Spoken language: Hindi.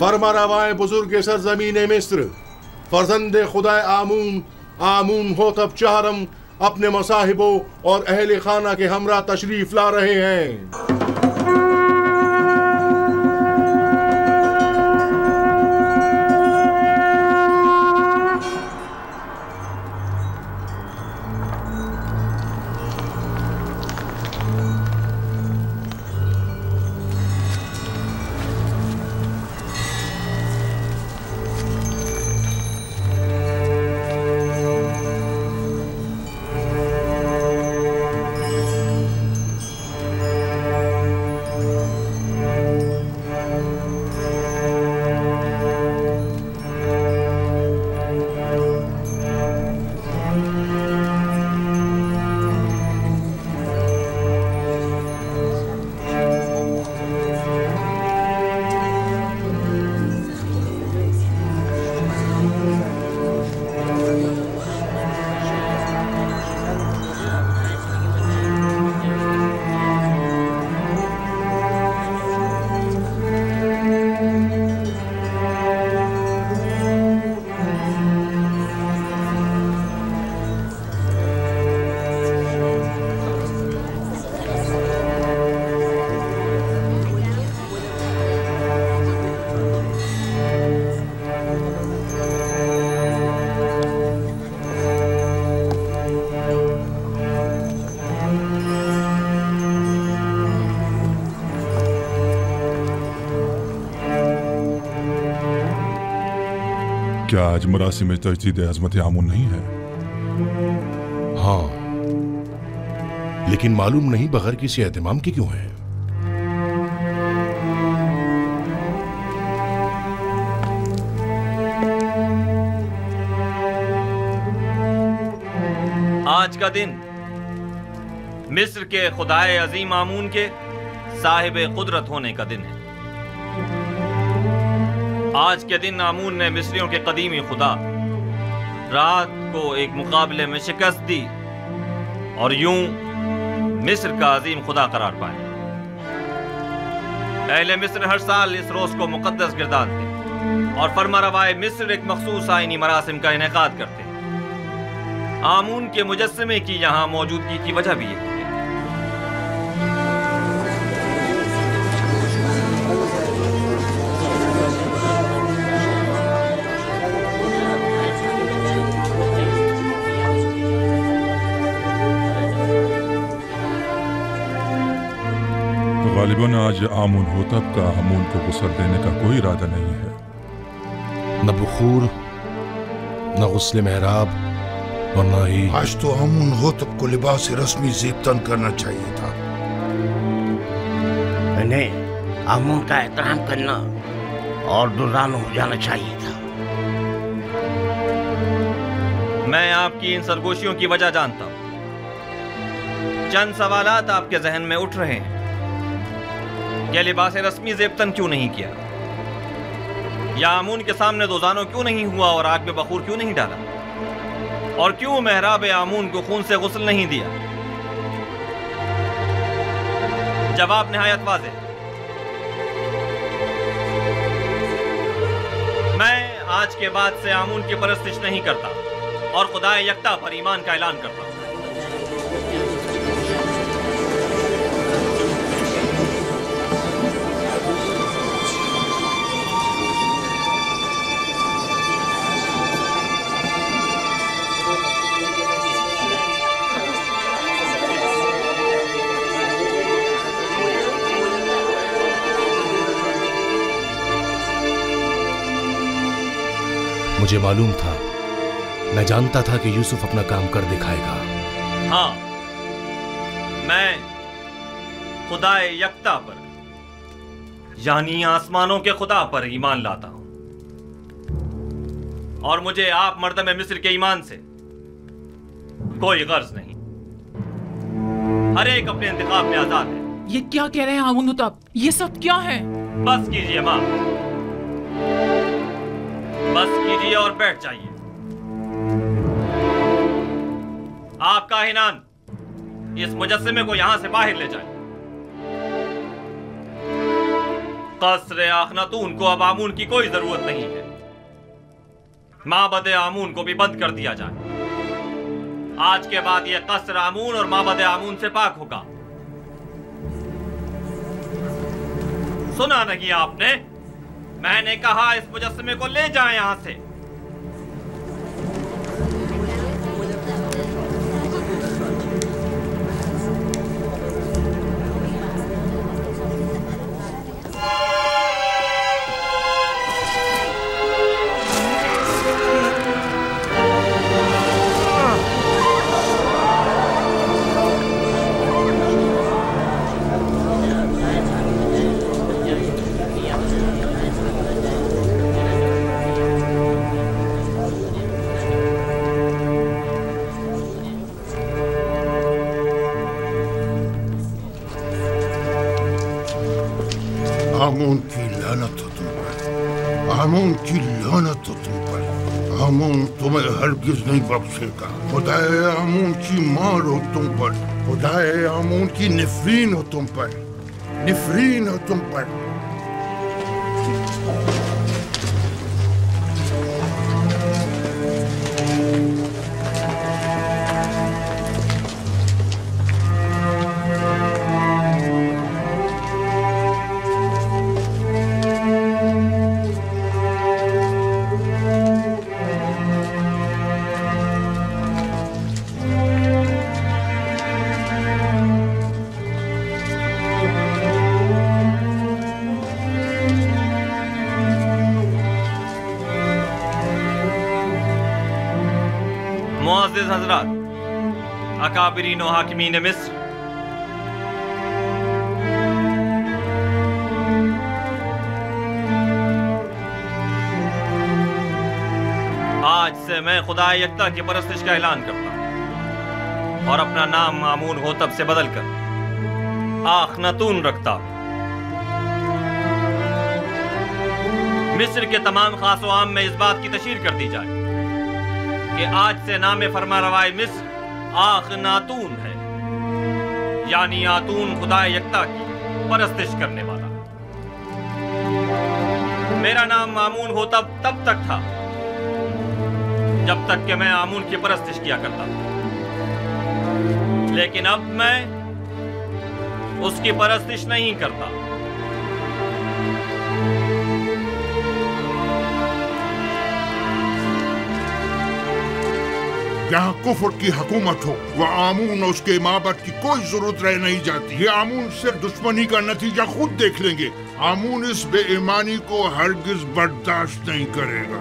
फरमा रवाए बुजुर्ग सरजमीन मिस्र, फर्जंदे खुदाए आमून, आमून होतब चहरम अपने मसाहिबों और अहले खाना के हमरा तशरीफ ला रहे हैं। क्या आज मरासी में तजदीद अजमत आमून नहीं है? हाँ, लेकिन मालूम नहीं बगैर किसी एहतमाम के क्यों है। आज का दिन मिस्र के खुदाए अजीम आमून के साहिब कुदरत होने का दिन है। आज के दिन आमून ने मिस्रियों के कदीमी खुदा रात को एक मुकाबले में शिकस्त दी और यूं मिस्र का अजीम खुदा करार पाया। अहले मिस्र हर साल इस रोज को मुकद्दस गिरदानते और फरमारवाए मिस्र एक मखसूस आईनी मरासिम का इनेकाद करते। आमून के मुजस्समे की यहाँ मौजूदगी की वजह भी है। गालिबन आज आमून होतब का आमून को गुस्ल देने का कोई इरादा नहीं है। न बुखूर, न गुस्ल मेहराब और न ही आज तो आमून होतब को लिबास रस्मी ज़ेबतन करना चाहिए था। इन्हें आमून का एहतराम करना और दुर्रान हो जाना चाहिए था। मैं आपकी इन सरगोशियों की वजह जानता हूं। चंद सवालात आपके जहन में उठ रहे हैं। क्या लिबास रस्मी ज़ेबतन क्यों नहीं किया, या आमून के सामने दोजानो क्यों नहीं हुआ और आग में बखूर क्यों नहीं डाला, और क्यों मेहराब आमून को खून से गुस्ल नहीं दिया? जवाब निहायत वाज़ेह। मैं आज के बाद से आमून की परस्तिश नहीं करता और खुदाए यकता पर ईमान का ऐलान करता हूं। मुझे मालूम था, मैं जानता था कि यूसुफ अपना काम कर दिखाएगा। हाँ, मैं खुदाए यकता पर यानी आसमानों के खुदा पर ईमान लाता हूं और मुझे आप मर्दम मिस्र के ईमान से कोई गर्ज नहीं। हर एक अपने इंतखाब में आजाद है। ये क्या कह रहे हैं आमून होतब? ये सब क्या है? बस कीजिए मां, बस कीजिए और बैठ जाइए। आप काहिनान इस मुजस्समे को यहां से बाहर ले जाए। कसर आखनातून को अब आमून की कोई जरूरत नहीं है। माबद आमून को भी बंद कर दिया जाए। आज के बाद यह कसर आमून और माबद आमून से पाक होगा। सुना नहीं आपने? मैंने कहा इस मुजस्समे को ले जाएं यहां से। आमून की लानत हो तुम पर, आमून की लानत हो तुम पर। आमून तुम्हें हरगिज नहीं बख्शेगा। खुदाए आमून की मार हो तुम पर, खुदाए आमून की निफरीन हो तुम पर, निफरीन हो तुम पर। मुअज़्ज़िज़ हज़रात, अकाबिरीन व हाकिमीन मिस्र, आज से मैं खुदा यकता की परस्तिश का ऐलान करता हूं और अपना नाम आमून होतब से बदलकर आखनातून रखता हूं। मिस्र के तमाम खास व आम में इस बात की तशहीर कर दी जाए कि आज से नाम फरमारवाए मिस्र आखनातून है, यानी आतून खुदा यकता की परस्तिश करने वाला। मेरा नाम आमून होता तब तक था जब तक कि मैं आमून की परस्तिश किया करता था, लेकिन अब मैं उसकी परस्तिश नहीं करता। यहाँ कुफर की हुकूमत हो, वह आमून और उसके माबद की कोई जरूरत रह नहीं जाती। ये आमून सिर्फ दुश्मनी का नतीजा खुद देख लेंगे। आमून इस बेईमानी को हरगिज बर्दाश्त नहीं करेगा।